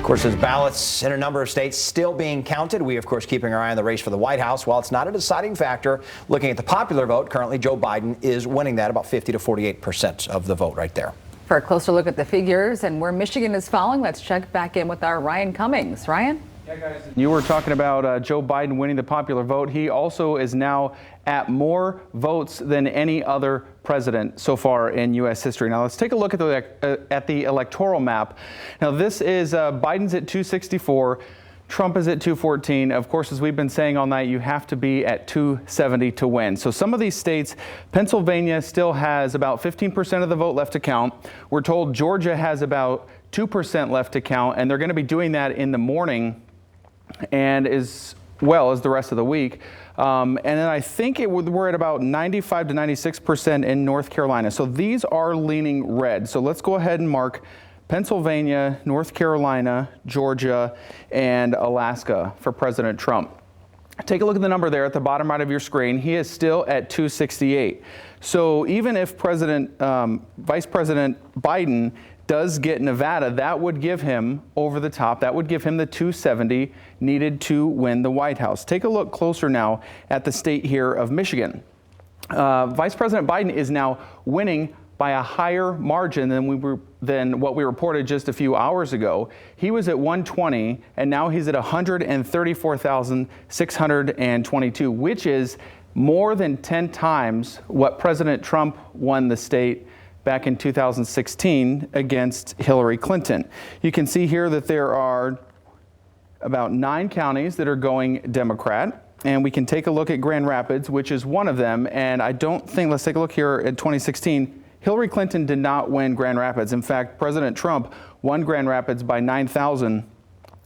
Of course, there's ballots in a number of states still being counted. We, of course, keeping our eye on the race for the White House. While it's not a deciding factor, looking at the popular vote, currently Joe Biden is winning that, about 50 to 48% of the vote right there. For a closer look at the figures and where Michigan is falling, let's check back in with our Ryan Cummings. Ryan? Yeah, guys. You were talking about Joe Biden winning the popular vote. He also is now at more votes than any other president so far in U.S. history. Now let's take a look at the electoral map. Now this is Biden's at 264. Trump is at 214. Of course, as we've been saying all night, you have to be at 270 to win. So some of these states, Pennsylvania still has about 15% of the vote left to count. We're told Georgia has about 2% left to count, and they're going to be doing that in the morning and as well as the rest of the week. And then I think we're at about 95 to 96% in North Carolina. So these are leaning red. So let's go ahead and mark Pennsylvania, North Carolina, Georgia, and Alaska for President Trump. Take a look at the number there at the bottom right of your screen. He is still at 268. So even if Vice President Biden does get Nevada, that would give him over the top. That would give him the 270 needed to win the White House. Take a look closer now at the state here of Michigan. Vice President Biden is now winning by a higher margin than what we reported just a few hours ago. He was at 120, and now he's at 134,622, which is more than 10 times what President Trump won the state back in 2016 against Hillary Clinton. You can see here that there are about 9 counties that are going Democrat. And we can take a look at Grand Rapids, which is one of them. And I don't think, let's take a look here at 2016. Hillary Clinton did not win Grand Rapids. In fact, President Trump won Grand Rapids by 9,000.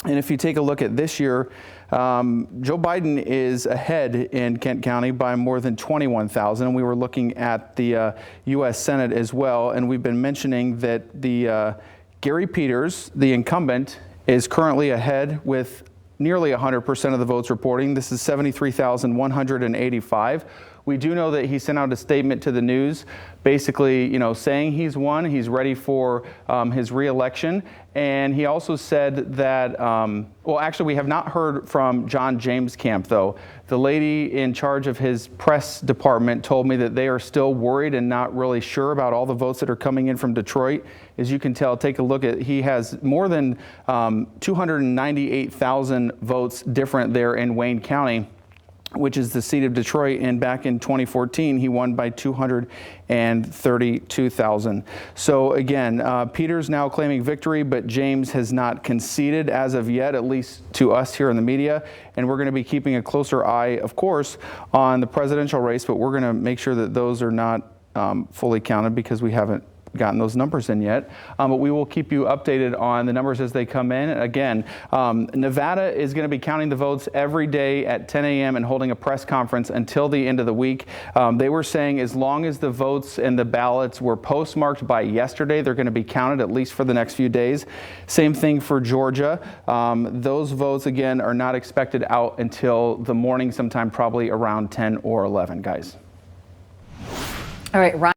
And if you take a look at this year, Joe Biden is ahead in Kent County by more than 21,000. We were looking at the U.S. Senate as well, and we've been mentioning that the Gary Peters, the incumbent, is currently ahead with nearly 100% of the votes reporting. This is 73,185. We do know that he sent out a statement to the news, basically, saying he's won, he's ready for his reelection. And he also said that, well, actually, we have not heard from John James Camp, though. The lady in charge of his press department told me that they are still worried and not really sure about all the votes that are coming in from Detroit. As you can tell, take a look at, he has more than 298,000 votes different there in Wayne County, which is the seat of Detroit, and back in 2014, he won by 232,000. So again, Peters now claiming victory, but James has not conceded as of yet, at least to us here in the media. And we're going to be keeping a closer eye, of course, on the presidential race, but we're going to make sure that those are not fully counted because we haven't gotten those numbers in yet, but we will keep you updated on the numbers as they come in. Again, Nevada is going to be counting the votes every day at 10 a.m. and holding a press conference until the end of the week. They were saying as long as the votes and the ballots were postmarked by yesterday, they're going to be counted at least for the next few days. Same thing for Georgia. Those votes, again, are not expected out until the morning, sometime probably around 10 or 11, guys. All right, Ryan.